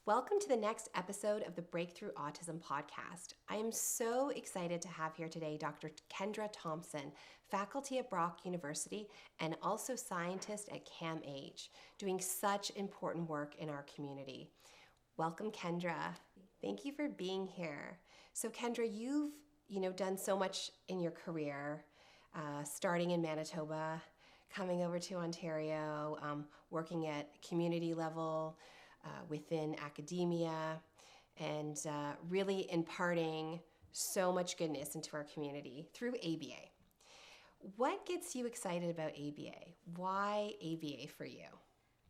Welcome to the next episode of the Breakthrough Autism podcast. I am so excited to have here today Dr. Kendra Thomson, faculty at Brock University and also scientist at CAMH, doing such important work in our community. Welcome, Kendra. Thank you for being here. So, Kendra, you've done so much in your career, starting in Manitoba, coming over to Ontario, working at community level, within academia, and really imparting so much goodness into our community through ABA. What gets you excited about ABA? Why ABA for you?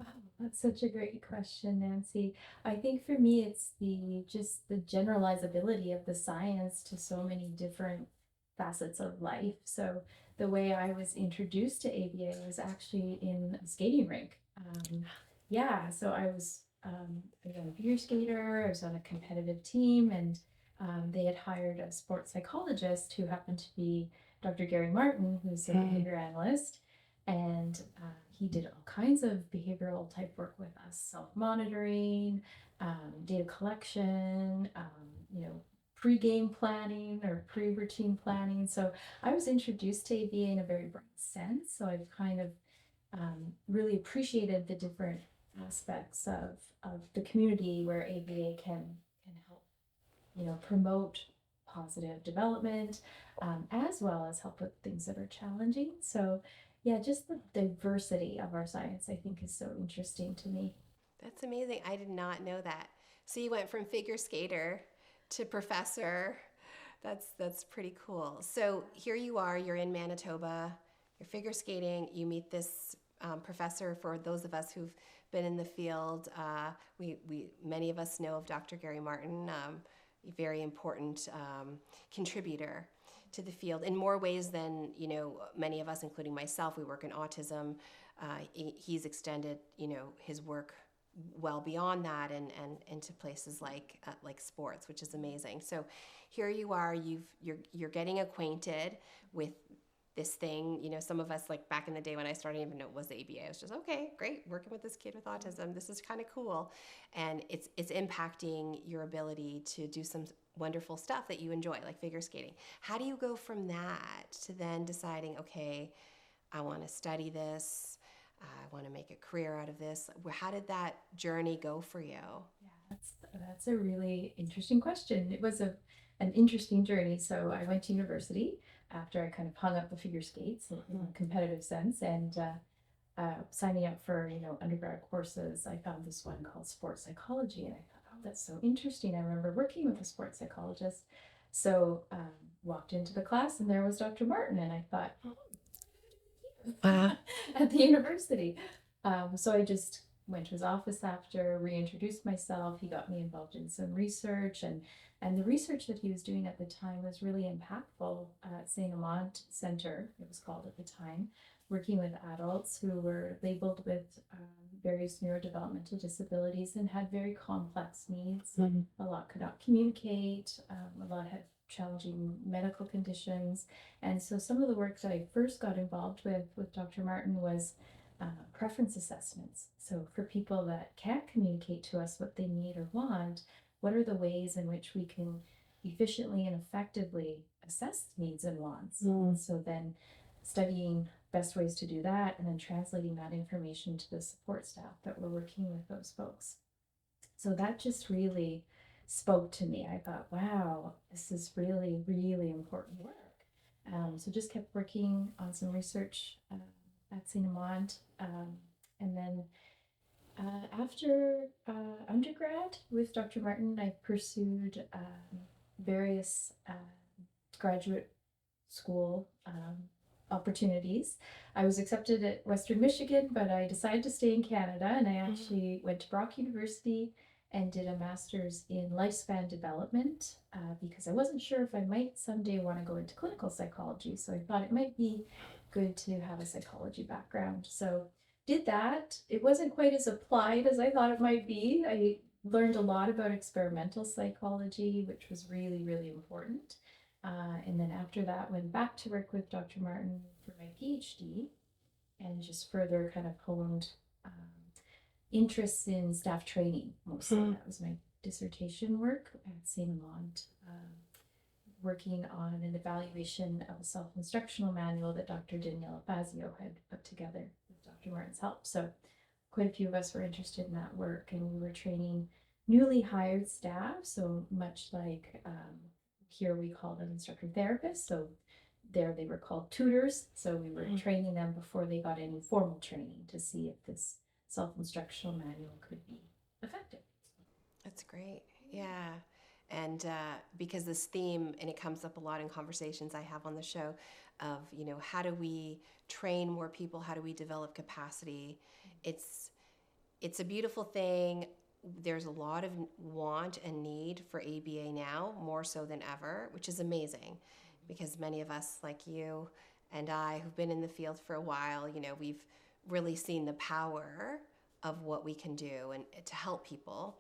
Oh, that's such a great question, Nancy. I think for me, it's just the generalizability of the science to so many different facets of life. So the way I was introduced to ABA was actually in a skating rink. Yeah, so I was a young figure skater. I was on a competitive team, and they had hired a sports psychologist who happened to be Dr. Gary Martin, who's a behavior analyst, and he did all kinds of behavioral type work with us, self-monitoring, data collection, pre-game planning or pre-routine planning. So I was introduced to ABA in a very broad sense. So I've kind of really appreciated the different aspects of the community where ABA can help, promote positive development, as well as help with things that are challenging. So yeah, just the diversity of our science, I think, is so interesting to me. That's amazing. I did not know that. So you went from figure skater to professor. That's pretty cool. So here you are, you're in Manitoba, you're figure skating, you meet this professor. For those of us who've been in the field, we many of us know of Dr. Gary Martin, a very important contributor to the field in more ways than many of us, including myself. We work in autism. He's extended his work well beyond that and into places like sports, which is amazing. So here you are, you're getting acquainted with this thing. Some of us, like back in the day when I started, I didn't even know it was the ABA. I was just, okay, great, working with this kid with autism. This is kind of cool. And it's impacting your ability to do some wonderful stuff that you enjoy, like figure skating. How do you go from that to then deciding, okay, I want to study this, I want to make a career out of this? How did that journey go for you? Yeah, that's a really interesting question. It was an interesting journey. So I went to university after I kind of hung up the figure skates in a competitive sense, and signing up for undergrad courses, I found this one called sports psychology, and I thought, oh, that's so interesting. I remember working with a sports psychologist, so walked into the class, and there was Dr. Martin, and I thought, Wow. at the university. So I just went to his office after, reintroduced myself. He got me involved in some research, and the research that he was doing at the time was really impactful at St. Amant Center, it was called at the time, working with adults who were labeled with various neurodevelopmental disabilities and had very complex needs. A lot could not communicate, a lot had challenging medical conditions. And so some of the work that I first got involved with Dr. Martin was preference assessments. So for people that can't communicate to us what they need or want, what are the ways in which we can efficiently and effectively assess needs and wants? So then studying best ways to do that and then translating that information to the support staff that were working with those folks. So that just really spoke to me. I thought, wow, this is really, really important work. So just kept working on some research at St. Amant. And then after undergrad with Dr. Martin, I pursued various graduate school opportunities. I was accepted at Western Michigan, but I decided to stay in Canada, and I actually went to Brock University and did a master's in lifespan development because I wasn't sure if I might someday want to go into clinical psychology. So I thought it might be good to have a psychology background. So did that. It wasn't quite as applied as I thought it might be. I learned a lot about experimental psychology, which was really, really important. And then after that, went back to work with Dr. Martin for my Ph.D. and just further kind of honed interests in staff training mostly. That was my dissertation work at St. Amant, working on an evaluation of a self-instructional manual that Dr. Daniela Fazio had put together with Dr. Martin's help. So quite a few of us were interested in that work, and we were training newly hired staff. So much like here we call them instructor therapists. So there they were called tutors. So we were training them before they got any formal training to see if this self-instructional manual could be effective. That's great. Yeah. And because this theme, and it comes up a lot in conversations I have on the show of, how do we train more people? How do we develop capacity? It's a beautiful thing. There's a lot of want and need for ABA now, more so than ever, which is amazing because many of us like you and I who've been in the field for a while, we've really seen the power of what we can do and to help people.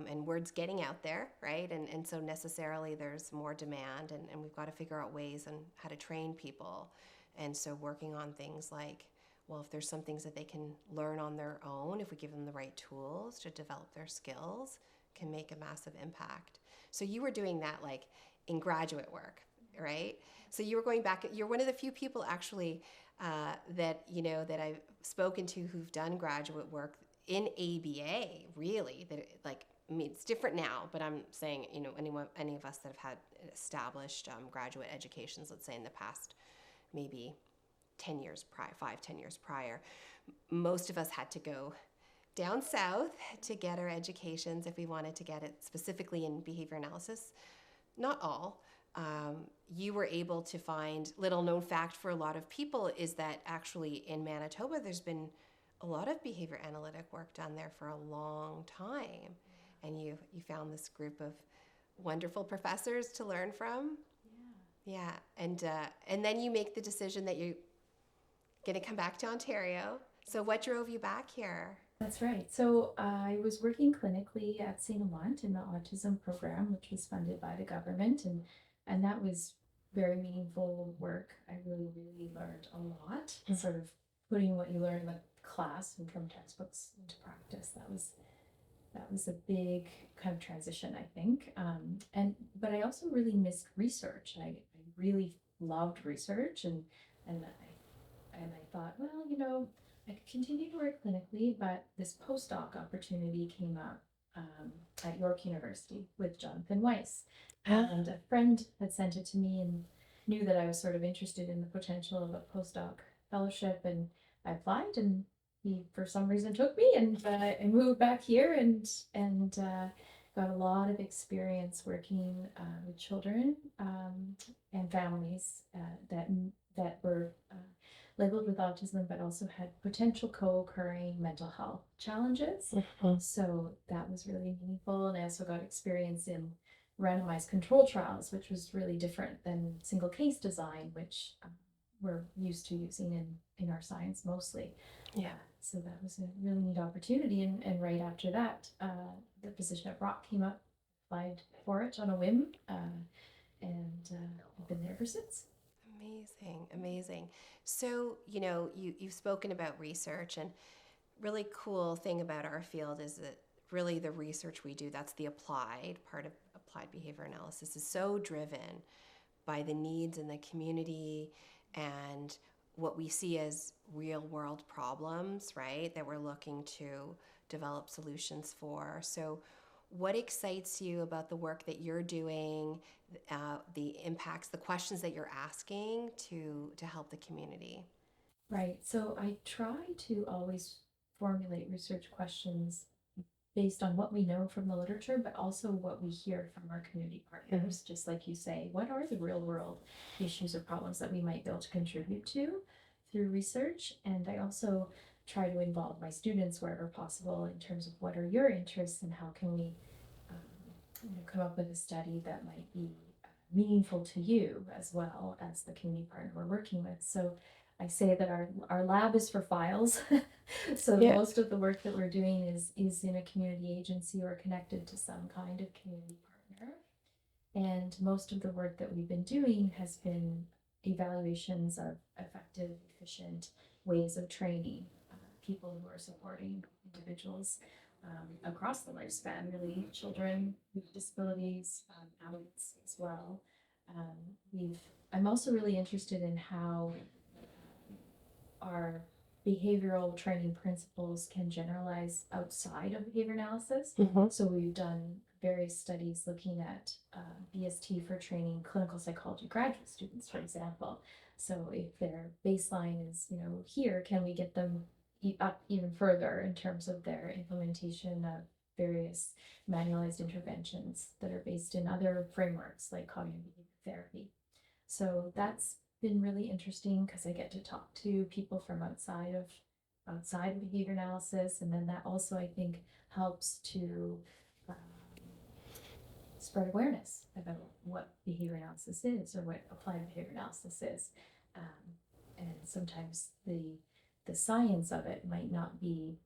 And word's getting out there, right? And so necessarily there's more demand, and we've got to figure out ways on how to train people. And so working on things like, well, if there's some things that they can learn on their own, if we give them the right tools to develop their skills, can make a massive impact. So you were doing that like in graduate work, right? So you were going back, you're one of the few people actually that I've spoken to who've done graduate work in ABA, really, it's different now, but I'm saying, any of us that have had established graduate educations, let's say in the past, maybe 10 years prior, most of us had to go down south to get our educations if we wanted to get it specifically in behavior analysis. Not all. You were able to find, little known fact for a lot of people is that actually in Manitoba, there's been a lot of behavior analytic work done there for a long time. And you found this group of wonderful professors to learn from. Yeah. And then you make the decision that you're going to come back to Ontario. So what drove you back here? That's right. So I was working clinically at St. Amant in the autism program, which was funded by the government. And that was very meaningful work. I really, really learned a lot, sort of putting what you learn in the class and from textbooks into practice. That was a big kind of transition, I think. But I also really missed research. I really loved research, and I thought, well, I could continue to work clinically, but this postdoc opportunity came up at York University with Jonathan Weiss. And a friend had sent it to me and knew that I was sort of interested in the potential of a postdoc fellowship, and I applied, and he for some reason took me, and I moved back here and got a lot of experience working with children and families that were labeled with autism, but also had potential co-occurring mental health challenges. So that was really meaningful, and I also got experience in randomized control trials, which was really different than single case design, which we're used to using in our science mostly. Yeah. So that was a really neat opportunity. And right after that, the position at Brock came up, applied for it on a whim, and I've been there ever since. Amazing. So, you've spoken about research, and really cool thing about our field is that really the research we do, that's the applied part of applied behavior analysis, is so driven by the needs in the community and what we see as real world problems, right, that we're looking to develop solutions for. So what excites you about the work that you're doing, the impacts, the questions that you're asking to help the community? Right. So I try to always formulate research questions based on what we know from the literature, but also what we hear from our community partners. Just like you say, what are the real world issues or problems that we might be able to contribute to through research? And I also try to involve my students wherever possible in terms of what are your interests and how can we come up with a study that might be meaningful to you as well as the community partner we're working with. So I say that our lab is for files. So most of the work that we're doing is in a community agency or connected to some kind of community partner. And most of the work that we've been doing has been evaluations of effective, efficient ways of training people who are supporting individuals across the lifespan, really, children with disabilities, adults as well. I'm also really interested in how our behavioral training principles can generalize outside of behavior analysis. So we've done various studies looking at BST for training clinical psychology graduate students, for example. So if their baseline is, here, can we get them up even further in terms of their implementation of various manualized interventions that are based in other frameworks like cognitive behavior therapy. So that's been really interesting because I get to talk to people from outside of behavior analysis, and then that also, I think, helps to spread awareness about what behavior analysis is or what applied behavior analysis is. And sometimes the science of it might not be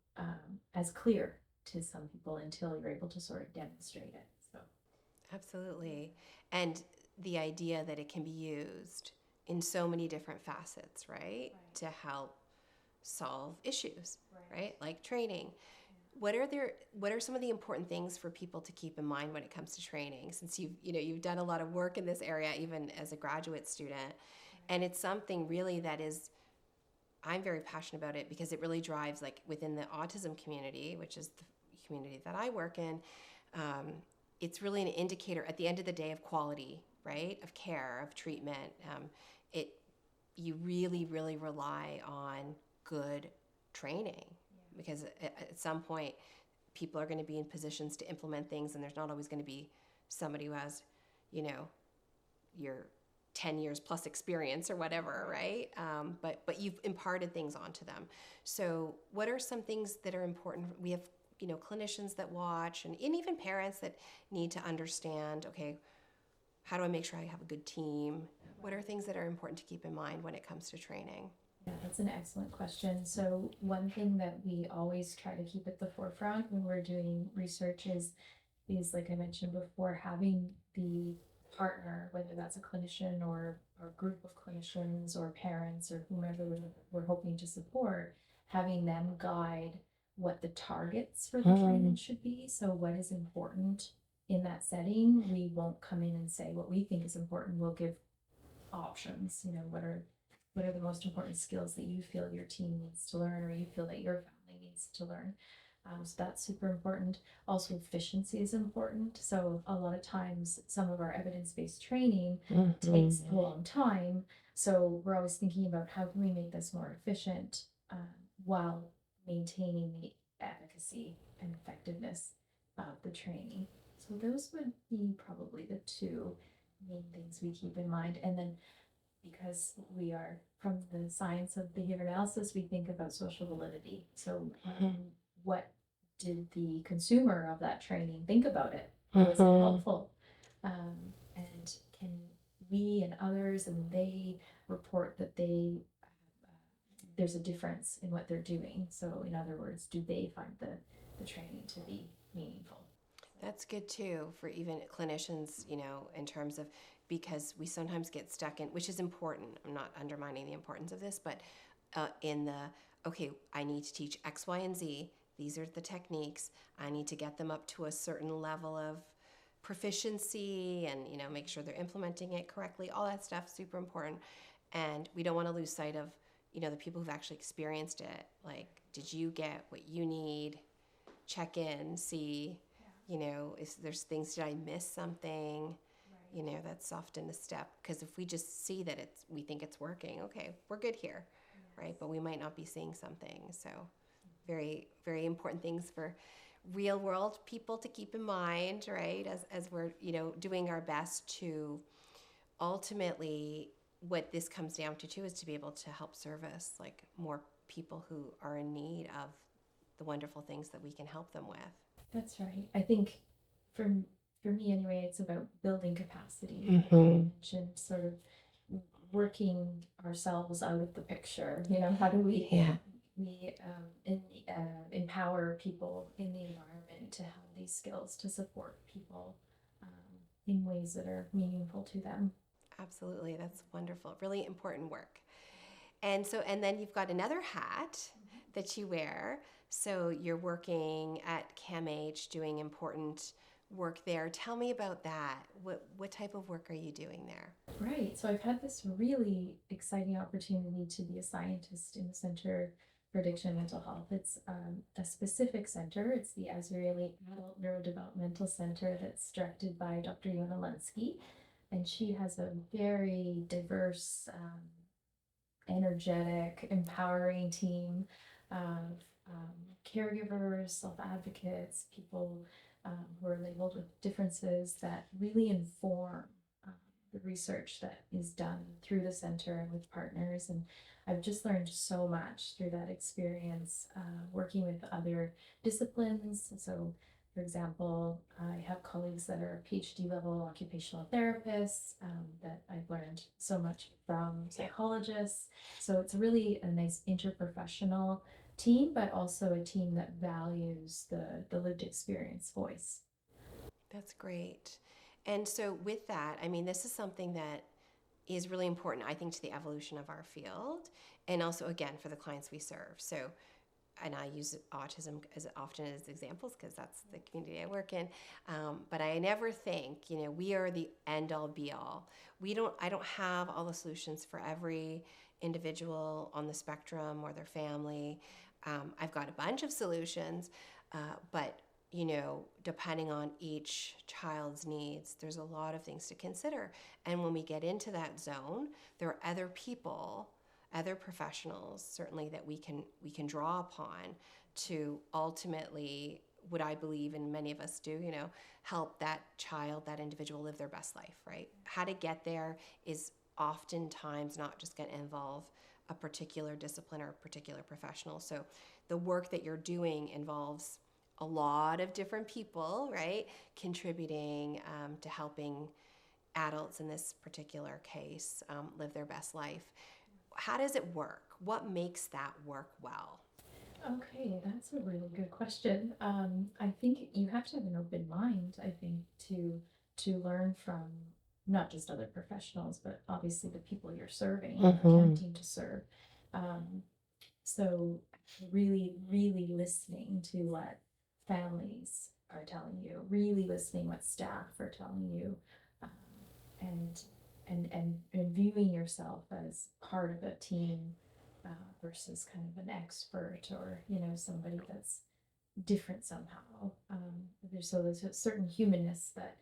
as clear to some people until you're able to sort of demonstrate it. So Absolutely. And the idea that it can be used in so many different facets, right? To help solve issues, right? Like training. What are some of the important things for people to keep in mind when it comes to training? Since you've done a lot of work in this area, even as a graduate student, and it's something really that is, I'm very passionate about it because it really drives, like within the autism community, which is the community that I work in. It's really an indicator at the end of the day of quality, right? Of care, of treatment. You really, really rely on good training because at some point people are going to be in positions to implement things, and there's not always going to be somebody who has, your 10 years plus experience or whatever, right? But you've imparted things onto them. So what are some things that are important? We have, clinicians that watch and even parents that need to understand, okay, how do I make sure I have a good team? What are things that are important to keep in mind when it comes to training? Yeah, that's an excellent question. So one thing that we always try to keep at the forefront when we're doing research is like I mentioned before, having the partner, whether that's a clinician or a group of clinicians or parents or whomever we're hoping to support, having them guide what the targets for the training should be. So what is important in that setting. We won't come in and say what we think is important. We'll give options, what are the most important skills that you feel your team needs to learn or you feel that your family needs to learn. So that's super important. Also, efficiency is important. So a lot of times some of our evidence-based training takes a long time. So we're always thinking about how can we make this more efficient while maintaining the efficacy and effectiveness of the training. So those would be probably the two main things we keep in mind. And then because we are from the science of behavior analysis, we think about social validity. So what did the consumer of that training think about it? Was it helpful? And can we and others and they report that there's a difference in what they're doing? So in other words, do they find the training to be meaningful? That's good too for even clinicians, in terms of, because we sometimes get stuck in, which is important. I'm not undermining the importance of this, but okay, I need to teach X, Y, and Z. These are the techniques. I need to get them up to a certain level of proficiency and, make sure they're implementing it correctly. All that stuff, super important. And we don't want to lose sight of, the people who've actually experienced it. Like, did you get what you need? Check in, see, if there's things, did I miss something? Right. That's often a step, because if we just see that we think it's working, okay, we're good here, right? But we might not be seeing something. So very, very important things for real world people to keep in mind, right? As we're, doing our best to ultimately, what this comes down to too is to be able to help service like more people who are in need of the wonderful things that we can help them with. That's right. I think for me anyway, it's about building capacity and sort of working ourselves out of the picture. How do we empower people in the environment to have these skills to support people in ways that are meaningful to them. Absolutely. That's wonderful. Really important work. And then you've got another hat that you wear So you're working at CAMH doing important work there. Tell me about that. What type of work are you doing there? Right. So I've had this really exciting opportunity to be a scientist in the Center for Addiction and Mental Health. It's a specific center. It's the Azrieli Adult Neurodevelopmental Center that's directed by Dr. Yona Lunsky. And she has a very diverse, energetic, empowering team of caregivers, self-advocates, people who are labeled with differences that really inform um, the research that is done through the center and with partners. And I've just learned so much through that experience working with other disciplines. So for example, I have colleagues that are PhD level occupational therapists that I've learned so much from, psychologists. So it's really a nice interprofessional team, but also a team that values the lived experience voice. That's great. And so with that, I mean, this is something that is really important, I think, to the evolution of our field and also, again, for the clients we serve. So, and I use autism as often as examples because that's the community I work in. But I never think, we are the end all be all. I don't have all the solutions for every individual on the spectrum or their family. I've got a bunch of solutions, but depending on each child's needs, there's a lot of things to consider. And when we get into that zone, there are other people, other professionals, certainly that we can draw upon to ultimately, what I believe and many of us do, help that child, that individual live their best life, right? How to get there is oftentimes not just going to involve a particular discipline or a particular professional. So the work that you're doing involves a lot of different people, right, contributing to helping adults in this particular case live their best life. How does it work? What makes that work well? Okay, that's a really good question. I think you have to have an open mind, I think, to learn from not just other professionals, but obviously the people you're serving, attempting to serve. Um, so really, really listening to what families are telling you, really listening what staff are telling you, um, and and viewing yourself as part of a team versus kind of an expert or somebody that's different somehow. There's a certain humanness that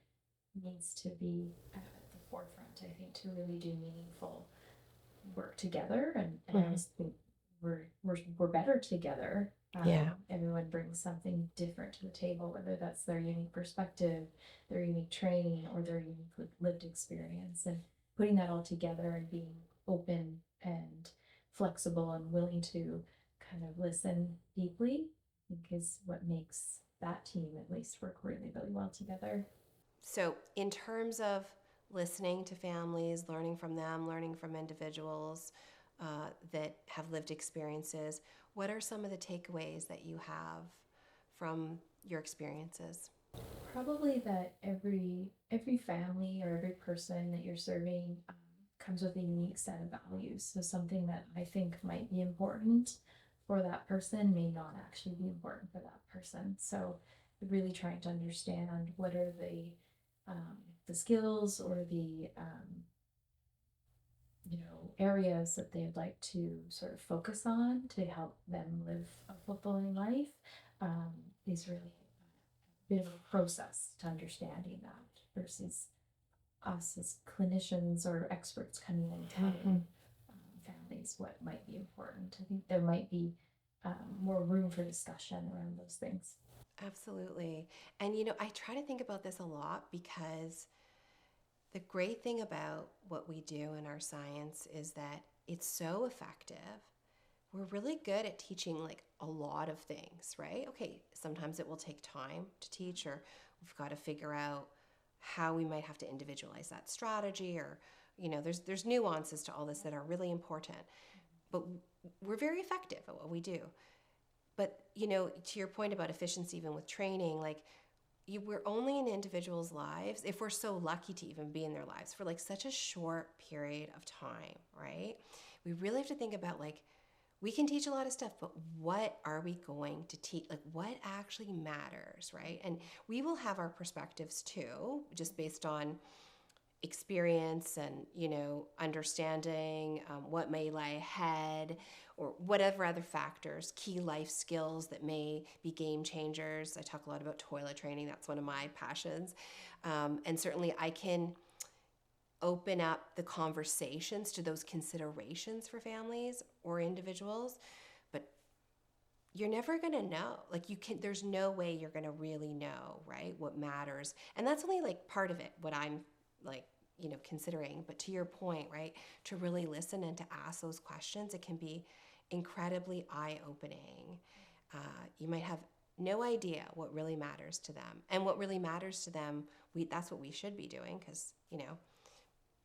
needs to be at the forefront, I think, to really do meaningful work together. And I always think we're better together. Everyone brings something different to the table, whether that's their unique perspective, their unique training, or their unique lived experience. And putting that all together and being open and flexible and willing to kind of listen deeply, I think is what makes that team at least work really, really well together. So in terms of listening to families, learning from them, learning from individuals that have lived experiences, what are some of the takeaways that you have from your experiences? Probably that every family or every person that you're serving comes with a unique set of values. So something that I think might be important for that person may not actually be important for that person. So really trying to understand what are the skills or the areas that they'd like to sort of focus on to help them live a fulfilling life is really a bit of a process to understanding that versus us as clinicians or experts coming in and telling families what might be important. I think there might be more room for discussion around those things. Absolutely. And I try to think about this a lot because the great thing about what we do in our science is that it's so effective. We're really good at teaching like a lot of things, right? Okay, sometimes it will take time to teach, or we've got to figure out how we might have to individualize that strategy, or there's nuances to all this that are really important. But we're very effective at what we do. But to your point about efficiency, even with training, like we're only in individuals' lives if we're so lucky to even be in their lives for like such a short period of time, right? We really have to think about like we can teach a lot of stuff, but what are we going to teach? Like, what actually matters, right? And we will have our perspectives too, just based on experience and, understanding what may lie ahead, or whatever other factors, key life skills that may be game changers. I talk a lot about toilet training. That's one of my passions. And certainly I can open up the conversations to those considerations for families or individuals, but you're never going to know. Like, there's no way you're going to really know, right, what matters. And that's only like part of it, what I'm like, considering. But to your point, right, to really listen and to ask those questions, it can be incredibly eye-opening. You might have no idea what really matters to them. And what really matters to them, that's what we should be doing, because,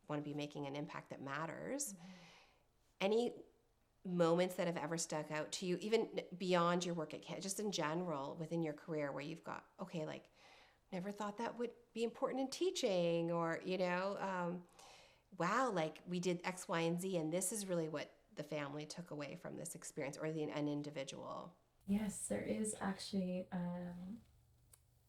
want to be making an impact that matters. Any moments that have ever stuck out to you, even beyond your work at Canada, just in general within your career, where you've got, okay, like, never thought that would be important in teaching, or, wow, like, we did X, Y, and Z, and this is really what the family took away from this experience, or an individual. Yes, there is actually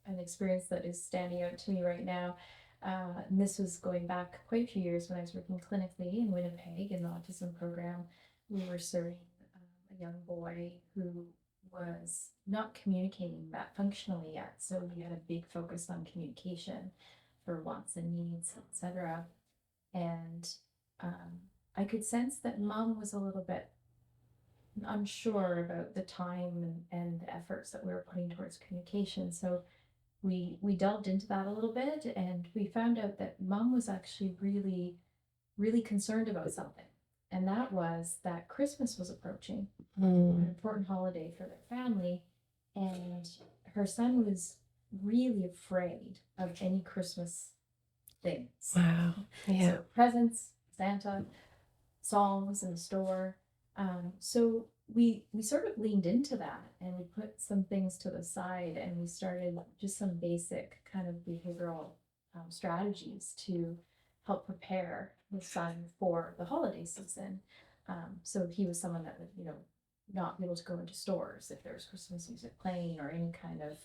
an experience that is standing out to me right now. And this was going back quite a few years when I was working clinically in Winnipeg in the autism program. We were serving a young boy who was not communicating that functionally yet. So we had a big focus on communication for wants and needs, etc. And I could sense that mom was a little bit unsure about the time and the efforts that we were putting towards communication. So we delved into that a little bit, and we found out that mom was actually really, really concerned about something. And that was that Christmas was approaching, an important holiday for their family. And her son was really afraid of any Christmas things. Wow. Yeah. So presents, Santa, songs in the store. So we sort of leaned into that, and we put some things to the side, and we started just some basic kind of behavioral strategies to help prepare the son for the holiday season. So he was someone that would, not be able to go into stores if there was Christmas music playing or any kind of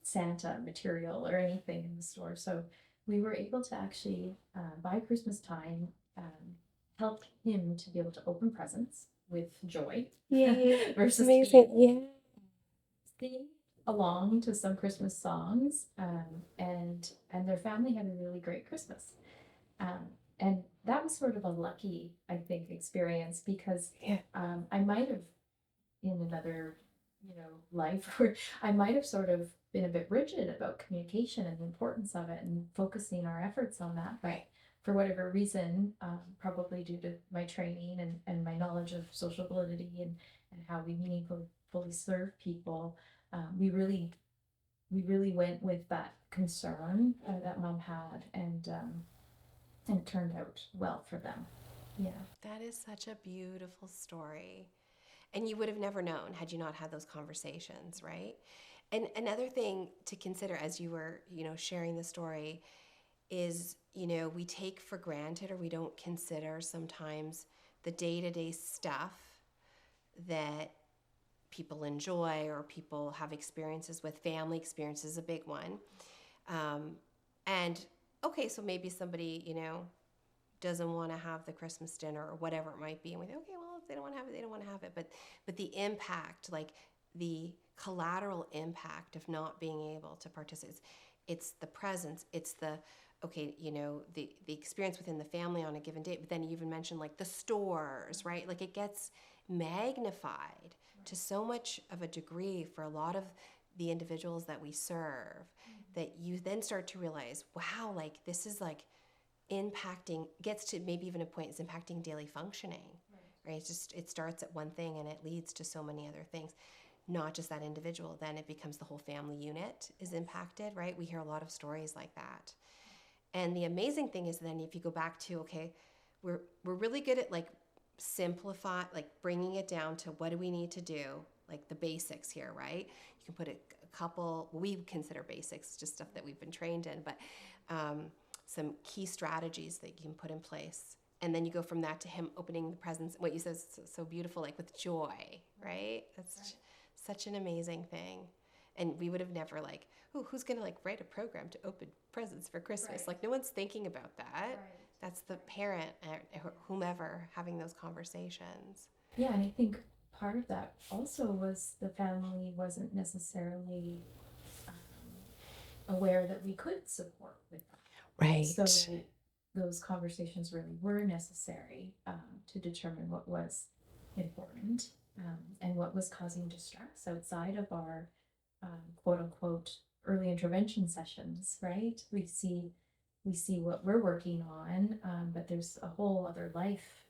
Santa material or anything in the store. So we were able to actually, by Christmas time, help him to be able to open presents with joy. Yeah, versus amazing. Yeah. sing along to some Christmas songs, and their family had a really great Christmas. And that was sort of a lucky, I think, experience, because I might have, in another, life, where I might have sort of been a bit rigid about communication and the importance of it and focusing our efforts on that. But for whatever reason, probably due to my training and my knowledge of social validity and how we meaningfully serve people, we really went with that concern that mom had, and it turned out well for them. Yeah. That is such a beautiful story. And you would have never known had you not had those conversations, right? And another thing to consider as you were, sharing the story is, we take for granted, or we don't consider sometimes, the day-to-day stuff that people enjoy or people have experiences with. Family experience is a big one. And okay, so maybe somebody, doesn't want to have the Christmas dinner or whatever it might be. And we think, okay, well, if they don't want to have it, they don't want to have it. But the impact, like the collateral impact of not being able to participate, it's the presence, it's the, okay, the experience within the family on a given day. But then you even mentioned like the stores, right? Like it gets magnified to so much of a degree for a lot of the individuals that we serve, that you then start to realize, wow, like this is like impacting, gets to maybe even a point it's impacting daily functioning, right? It's just, it starts at one thing and it leads to so many other things, not just that individual. Then it becomes the whole family unit is impacted, right? We hear a lot of stories like that. And the amazing thing is then if you go back to, okay, we're really good at like simplify, like bringing it down to what do we need to do, like the basics here, right? You can put a couple, we consider basics, just stuff that we've been trained in, but some key strategies that you can put in place And then you go from that to him opening the presents, what you said is so beautiful, like with joy, right? That's such an amazing thing. And we would have never like, oh, who's going to like write a program to open presents for Christmas? Like no one's thinking about that. That's the parent or whomever having those conversations. Yeah, and I think part of that also was the family wasn't necessarily aware that we could support with that. Right. So those conversations really were necessary to determine what was important and what was causing distress outside of our quote unquote early intervention sessions, right? We see what we're working on, but there's a whole other life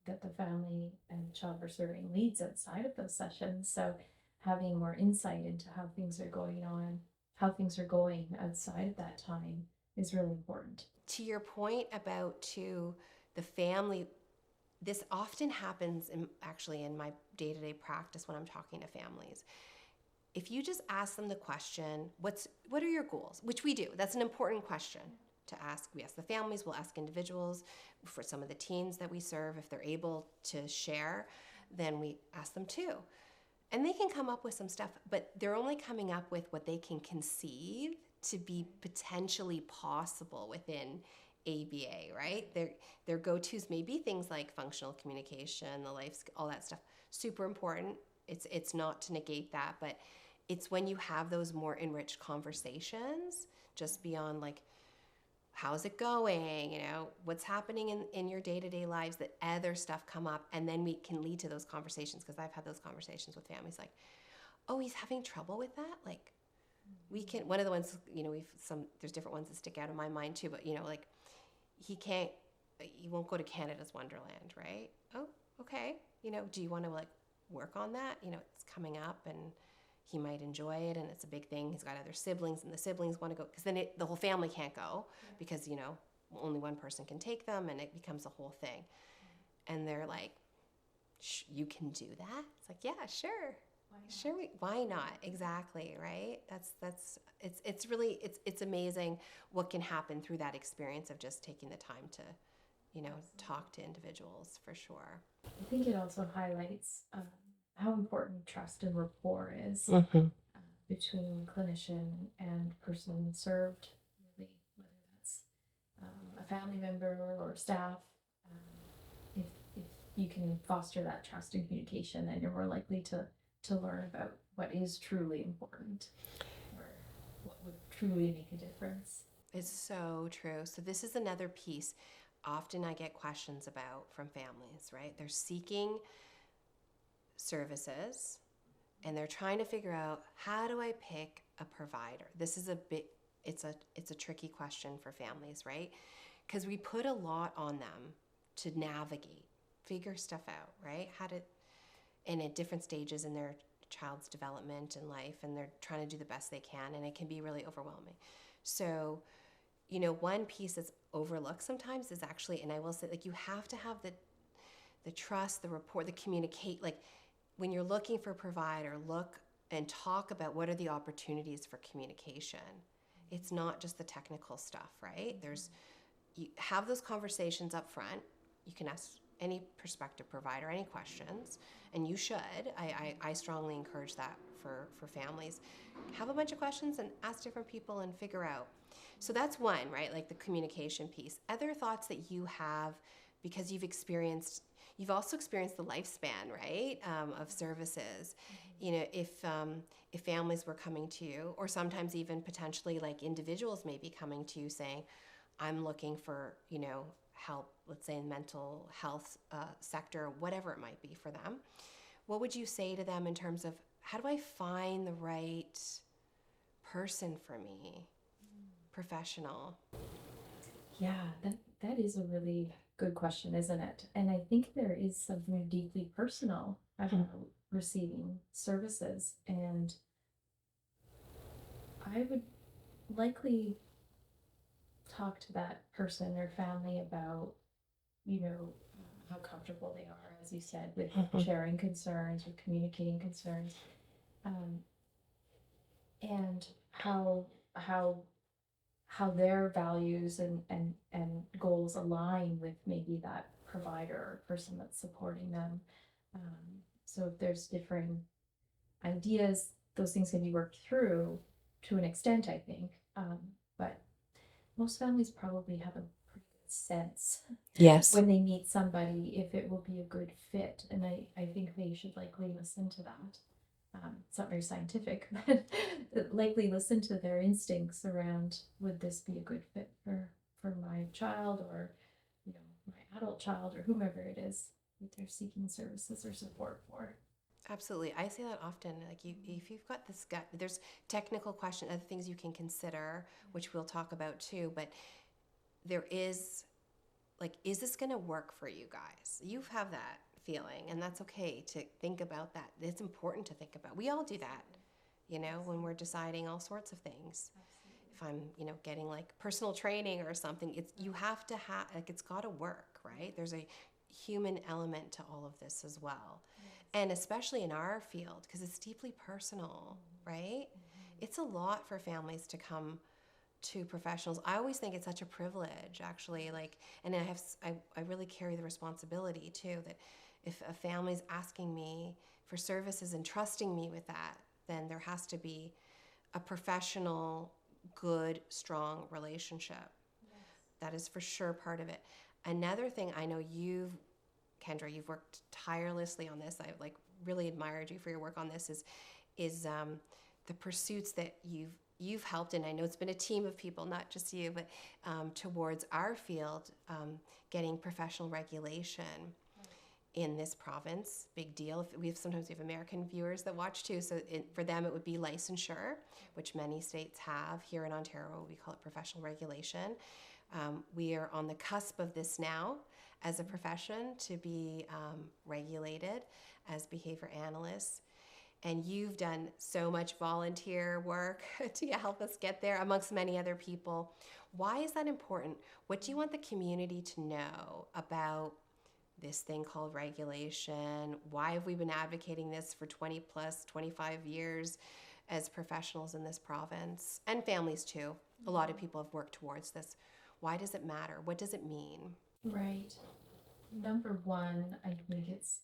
that the family and the child we're serving leads outside of those sessions. So having more insight into how things are going outside of that time is really important. To your point about the family, this often happens actually in my day-to-day practice when I'm talking to families. If you just ask them the question, what are your goals? Which we do. That's an important question to ask. We ask the families, we'll ask individuals. For some of the teens that we serve, if they're able to share, then we ask them too. And they can come up with some stuff, but they're only coming up with what they can conceive to be potentially possible within ABA, right? Their go-tos may be things like functional communication, the life, all that stuff. Super important. It's not to negate that, but it's when you have those more enriched conversations, just beyond like, how's it going? What's happening in your day-to-day lives, that other stuff come up, and then we can lead to those conversations. Because I've had those conversations with families like, oh, he's having trouble with that? Like, we can, one of the ones, there's different ones that stick out in my mind too, but like, he won't go to Canada's Wonderland, right? Oh, okay. Do you want to like work on that? It's coming up and he might enjoy it, and it's a big thing. He's got other siblings, and the siblings want to go, because then the whole family can't go because, only one person can take them, and it becomes a whole thing. And they're like, you can do that? It's like, yeah, sure. Sure, why not? Exactly, right? It's really amazing what can happen through that experience of just taking the time to, talk to individuals, for sure. I think it also highlights how important trust and rapport is between clinician and person served, really, whether that's a family member or staff. If you can foster that trust and communication, then you're more likely to learn about what is truly important or what would truly make a difference. It's so true. So this is another piece often I get questions about from families, right? They're seeking services and they're trying to figure out, how do I pick a provider? This is it's a tricky question for families, right? Because we put a lot on them to navigate, figure stuff out, right? And at different stages in their child's development and life, and they're trying to do the best they can, and it can be really overwhelming. So, one piece that's overlooked sometimes is actually, and I will say, like, you have to have the trust, the rapport, the communicate. Like, when you're looking for a provider, look and talk about what are the opportunities for communication. It's not just the technical stuff, right? You have those conversations up front. You can ask any prospective provider any questions, and you should. I strongly encourage that for families. Have a bunch of questions and ask different people and figure out. So that's one, right? Like the communication piece. Other thoughts that you have, because you've also experienced the lifespan, right, of services. If families were coming to you, or sometimes even potentially like individuals may be coming to you saying, I'm looking for, help, let's say in mental health sector, whatever it might be for them. What would you say to them in terms of, how do I find the right person for me, professional? Yeah, that is a really good question, isn't it? And I think there is something deeply personal about receiving services, and I would likely talk to that person or family about, how comfortable they are, as you said, with sharing concerns, with communicating concerns, and how how their values and goals align with maybe that provider or person that's supporting them. So if there's differing ideas, those things can be worked through to an extent, I think. But most families probably have a pretty good sense Yes. when they meet somebody if it will be a good fit. And I think they should likely listen to that. It's not very scientific, but likely listen to their instincts around, would this be a good fit for my child, or my adult child, or whomever it is that they're seeking services or support for. Absolutely. I say that often. Like if you've got this gut, there's technical question, other things you can consider, which we'll talk about too. But there is, like, is this going to work for you guys? You have that feeling, and that's okay to think about that. It's important to think about. We all do that, when we're deciding all sorts of things. If I'm, getting like personal training or something, you have to have, like, it's got to work, right? There's a human element to all of this as well. And especially in our field, because it's deeply personal, right? It's a lot for families to come to professionals. I always think it's such a privilege, actually. Like, and I really carry the responsibility too, that if a family's asking me for services and trusting me with that, then there has to be a professional, good, strong relationship. Yes. That is for sure part of it. Another thing I know Kendra, you've worked tirelessly on this. I've really admired you for your work on this. Is the pursuits that you've helped, and I know it's been a team of people, not just you, but towards our field, getting professional regulation in this province. Big deal. Sometimes we have American viewers that watch too, so for them it would be licensure, which many states have. Here in Ontario, we call it professional regulation. We are on the cusp of this now as a profession to be regulated as behavior analysts. And you've done so much volunteer work to help us get there, amongst many other people. Why is that important? What do you want the community to know about this thing called regulation? Why have we been advocating this for 25 years as professionals in this province? And families too. A lot of people have worked towards this. Why does it matter? What does it mean? Right. Number one, I think it's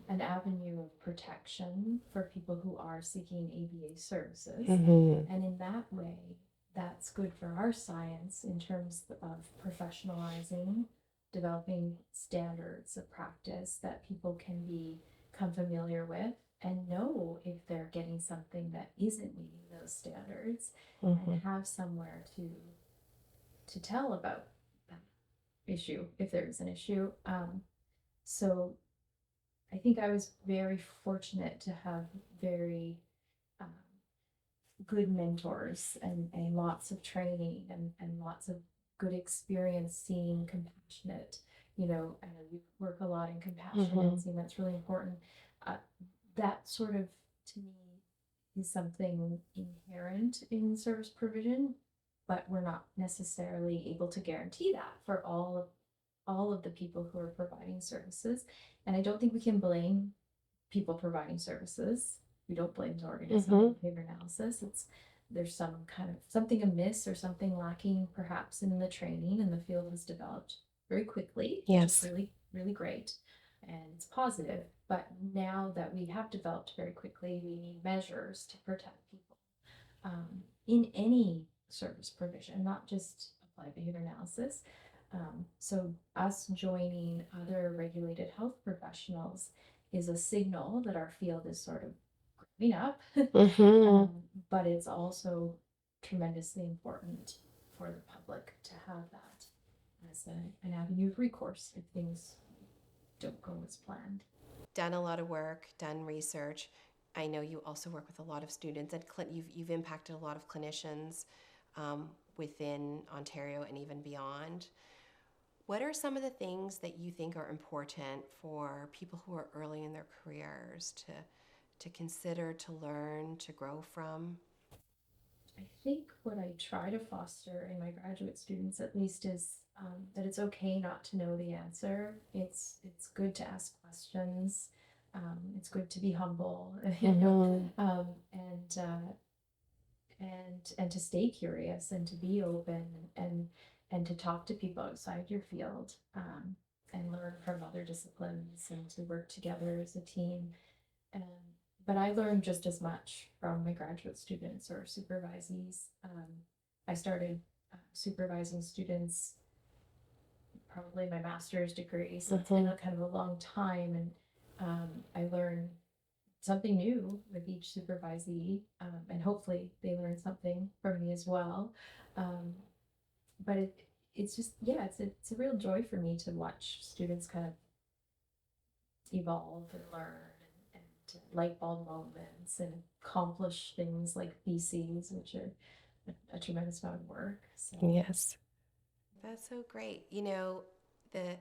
an avenue of protection for people who are seeking ABA services. Mm-hmm. And in that way, that's good for our science in terms of professionalizing, developing standards of practice that people can become familiar with and know if they're getting something that isn't meeting those standards, mm-hmm. and have somewhere to tell about that issue if there is an issue. So I think I was very fortunate to have very good mentors and lots of training and lots of good experience seeing compassionate, I know you work a lot in compassion, mm-hmm. and seeing that's really important. That sort of, to me, is something inherent in service provision, but we're not necessarily able to guarantee that for all of the people who are providing services. And I don't think we can blame people providing services. We don't blame the organism, mm-hmm. behavior analysis. There's some kind of something amiss or something lacking perhaps in the training, and the field has developed very quickly. Yes. Which is really, really great. And it's positive. But now that we have developed very quickly, we need measures to protect people in any service provision, not just applied behavior analysis. So us joining other regulated health professionals is a signal that our field is sort of growing up, mm-hmm. But it's also tremendously important for the public to have that as an avenue of recourse if things don't go as planned. Done a lot of work, done research. I know you also work with a lot of students, and you've impacted a lot of clinicians within Ontario and even beyond. What are some of the things that you think are important for people who are early in their careers to consider, to learn, to grow from? I think what I try to foster in my graduate students, at least, is that it's okay not to know the answer. It's good to ask questions. It's good to be humble, mm-hmm. and to stay curious and to be open and to talk to people outside your field, and learn from other disciplines and to work together as a team. Um, but I learned just as much from my graduate students or supervisees. I started supervising students probably my master's degree, so it's been a kind of a long time, and I learned something new with each supervisee, and hopefully they learn something from me as well. Um, but it's just, yeah, it's a real joy for me to watch students kind of evolve and learn and light bulb moments and accomplish things like theses, which are a tremendous amount of work. So Yes. That's so great. The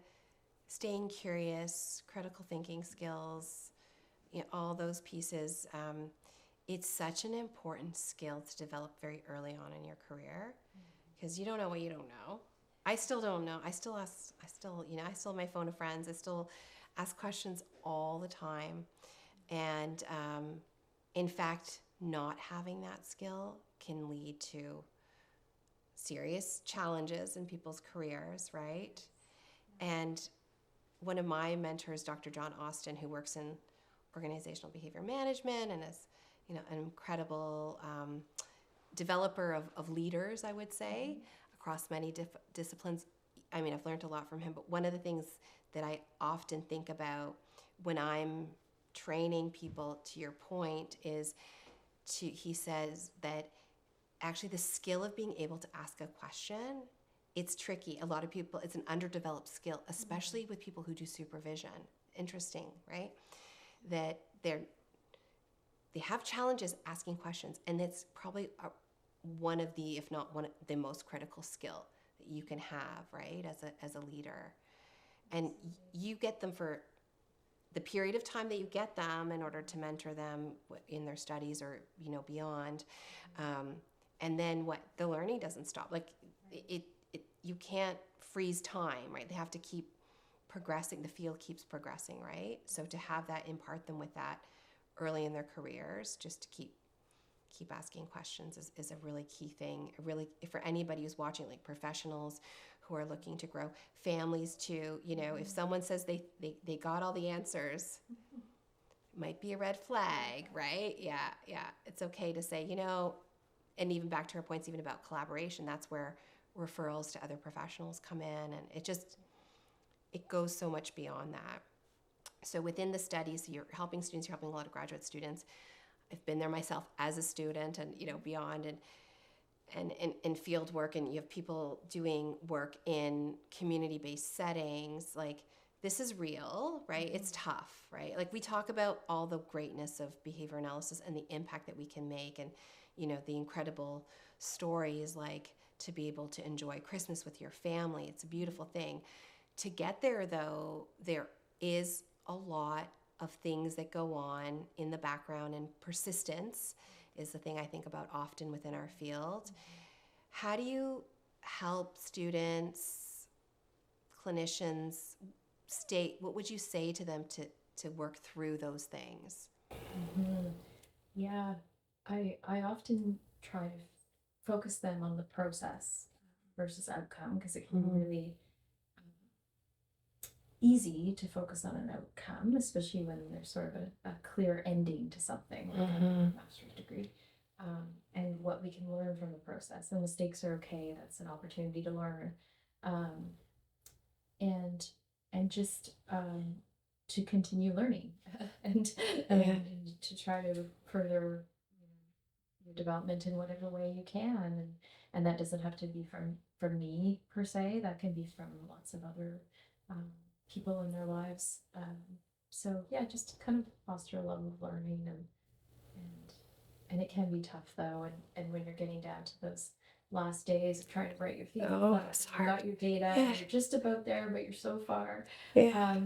staying curious, critical thinking skills, all those pieces, it's such an important skill to develop very early on in your career because you don't know what you don't know. I still don't know. I still ask, I still have my phone of friends. I still ask questions all the time. And in fact, not having that skill can lead to serious challenges in people's careers, right? And one of my mentors, Dr. John Austin, who works in organizational behavior management and is, an incredible developer of leaders, I would say, across many disciplines. I mean, I've learned a lot from him, but one of the things that I often think about when I'm training people, to your point, is he says that actually the skill of being able to ask a question, it's tricky. A lot of people, it's an underdeveloped skill, especially with people who do supervision. Interesting, right? That they have challenges asking questions, and it's probably one of the, if not one of the most critical skill that you can have, right, as a leader. And you get them for the period of time that you get them in order to mentor them in their studies or beyond. And then the learning doesn't stop. Like it you can't freeze time, right? They have to keep progressing. The field keeps progressing, right? So to have that, impart them with that early in their careers, just to keep asking questions is a really key thing. Really, for anybody who's watching, like professionals who are looking to grow, families too. If someone says they got all the answers, might be a red flag, right? Yeah. It's okay to say, and even back to her points, even about collaboration, that's where referrals to other professionals come in, and it goes so much beyond that. So within the studies, you're helping students, you're helping a lot of graduate students. I've been there myself as a student, and beyond, and field work, and you have people doing work in community-based settings. Like, this is real, right? It's tough, right? Like, we talk about all the greatness of behavior analysis and the impact that we can make, and the incredible stories, like to be able to enjoy Christmas with your family. It's a beautiful thing. To get there, though, there is a lot of things that go on in the background, and persistence is the thing I think about often within our field. How do you help students, clinicians, what would you say to them to work through those things? Yeah, I often try to focus them on the process versus outcome, because it can be really easy to focus on an outcome, especially when there's sort of a clear ending to something, like a master's degree, and what we can learn from the process. And mistakes are okay. That's an opportunity to learn, and just to continue learning and to try to further your development in whatever way you can, and that doesn't have to be from me per se. That can be from lots of other people in their lives. So yeah, just to kind of foster a love of learning, and it can be tough though, and when you're getting down to those last days of trying to write your thesis, you got your data, and you're just about there, but you're so far. I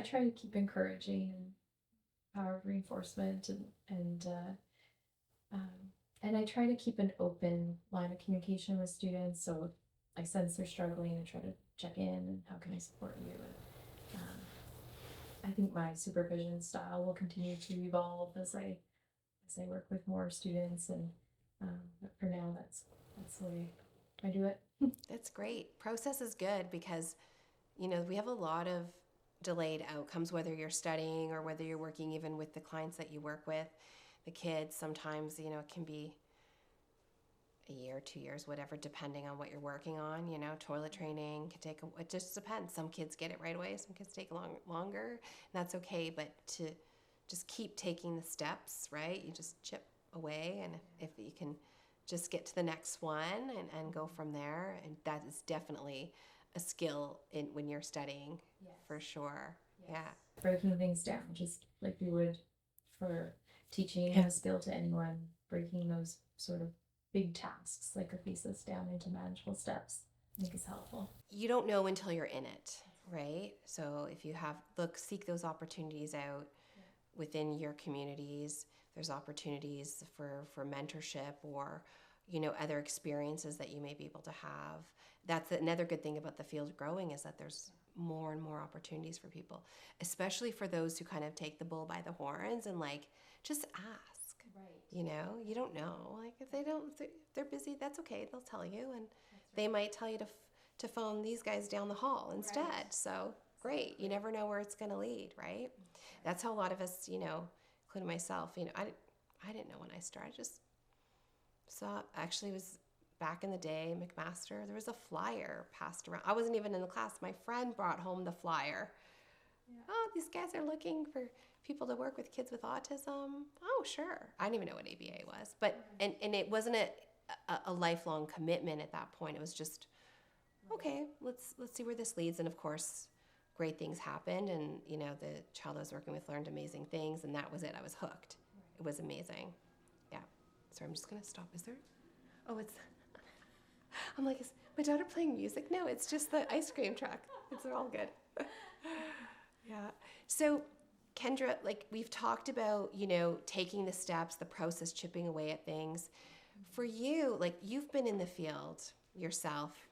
try to keep encouraging and power of reinforcement, and I try to keep an open line of communication with students. So if I sense they're struggling, I try to check in and how can I support you. And I think my supervision style will continue to evolve as I as I work with more students, and but for now, that's the way I do it. That's great. Process is good because, we have a lot of delayed outcomes, whether you're studying or whether you're working even with the clients that you work with, the kids. Sometimes, it can be a year, 2 years, whatever, depending on what you're working on. Toilet training can take, it just depends. Some kids get it right away. Some kids take longer, and that's okay. But to just keep taking the steps, right? You just chip away, and if you can just get to the next one and go from there. And that is definitely a skill when you're studying, Yes. for sure. Yes. Yeah. Breaking things down, just like we would for teaching a skill to anyone, breaking those sort of big tasks like a thesis down into manageable steps, I think is helpful. You don't know until you're in it, right? So if you seek those opportunities out within your communities. There's opportunities for mentorship or, other experiences that you may be able to have. That's another good thing about the field growing, is that there's more and more opportunities for people, especially for those who kind of take the bull by the horns and just ask. Right. You don't know. If they're busy, that's okay. They'll tell you, and they might tell you to phone these guys down the hall instead. Right. So great. You never know where it's going to lead, right? That's how a lot of us, including myself, I didn't know when I started. I just saw, actually, it was back in the day, McMaster, there was a flyer passed around. I wasn't even in the class. My friend brought home the flyer. Yeah. Oh, these guys are looking for people to work with kids with autism. Oh, sure. I didn't even know what ABA was. But, and it wasn't a lifelong commitment at that point. It was just, okay, let's see where this leads. And of course, great things happened, and the child I was working with learned amazing things, and that was it. I was hooked. It was amazing. Yeah. So I'm just gonna stop. Is there? Oh, it's. I'm like, is my daughter playing music? No, it's just the ice cream truck. It's all good. Yeah. So, Kendra, we've talked about, taking the steps, the process, chipping away at things. For you, you've been in the field yourself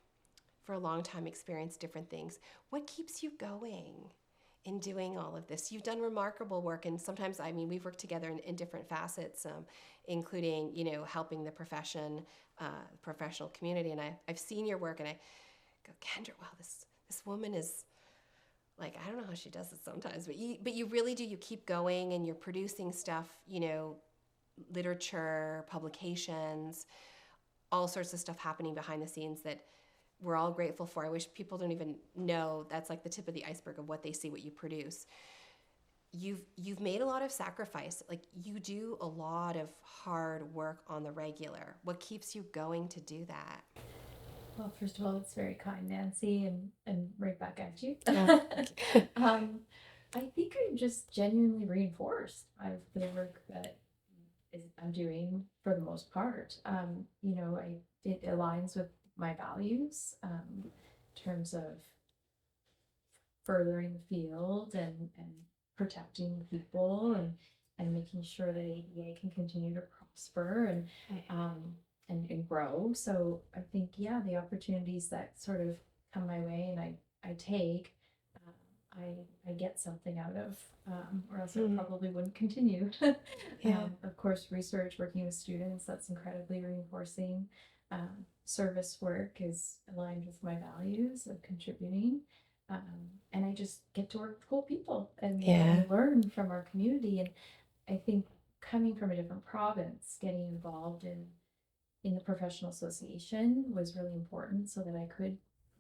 for a long time, experienced different things. What keeps you going in doing all of this? You've done remarkable work, and sometimes, we've worked together in different facets, including, helping the professional community. And I've seen your work, and I go, Kendra, wow, this woman is, I don't know how she does it sometimes, but you really do. You keep going, and you're producing stuff, literature, publications, all sorts of stuff happening behind the scenes that we're all grateful for. I wish people don't even know. That's the tip of the iceberg of what they see, what you produce. You've made a lot of sacrifice. You do a lot of hard work on the regular. What keeps you going to do that? Well, first of all, it's very kind, Nancy, and right back at you. Yeah. I think I'm just genuinely reinforced by the work that I'm doing for the most part. It aligns with my values, in terms of furthering the field and protecting people and making sure that ABA can continue to prosper and grow. So I think, the opportunities that sort of come my way and I take, I get something out of, or else I probably wouldn't continue. Of course, research, working with students, that's incredibly reinforcing. Service work is aligned with my values of contributing. And I just get to work with cool people and learn from our community. And I think coming from a different province, getting involved in the professional association was really important so that I could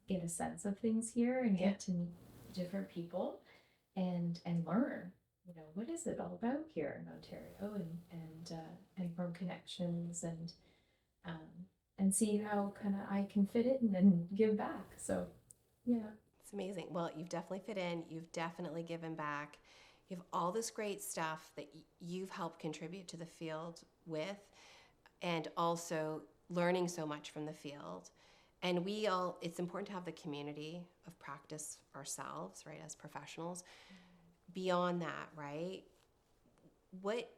get a sense of things here and get to meet different people and learn, what is it all about here in Ontario, and form connections and see how kind of I can fit in and give back. So, yeah. It's amazing. Well, you've definitely fit in. You've definitely given back. You have all this great stuff that you've helped contribute to the field with, and also learning so much from the field. And it's important to have the community of practice ourselves, right, as professionals. Beyond that, right, what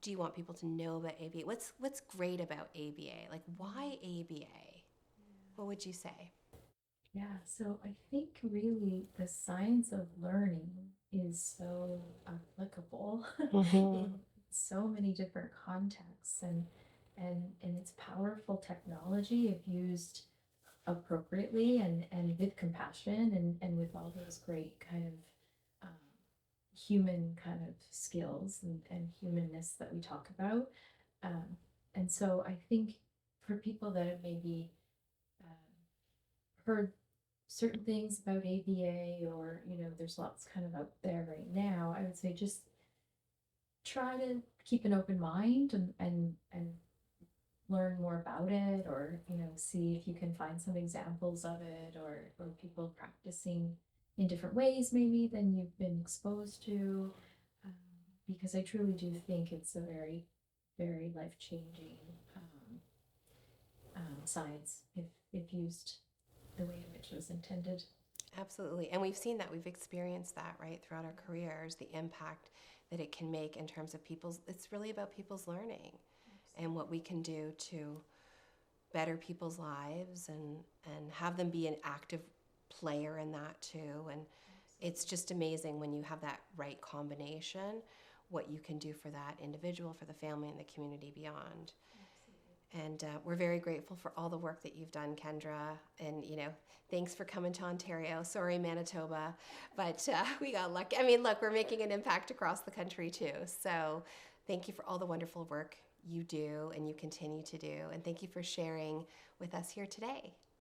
do you want people to know about ABA? What's great about ABA? Why ABA? What would you say? Yeah, so I think really the science of learning is so applicable in so many different contexts, and it's powerful technology if used appropriately and with compassion and with all those great kind of human kind of skills and humanness that we talk about. Um, and so I think for people that have maybe heard certain things about ABA, or there's lots kind of out there right now, I would say just try to keep an open mind and learn more about it, or see if you can find some examples of it, or people practicing in different ways maybe than you've been exposed to, um, because I truly do think it's a very, very life-changing science if used the way in which it was intended. Absolutely. And we've seen that, we've experienced that, right, throughout our careers, the impact that it can make in terms of people's, it's really about people's learning and what we can do to better people's lives and have them be an active player in that too. And it's just amazing when you have that right combination, what you can do for that individual, for the family, and the community beyond. And we're very grateful for all the work that you've done, Kendra. And, thanks for coming to Ontario. Sorry, Manitoba. But we got lucky. I mean, look, we're making an impact across the country, too. So thank you for all the wonderful work you do and you continue to do. And thank you for sharing with us here today.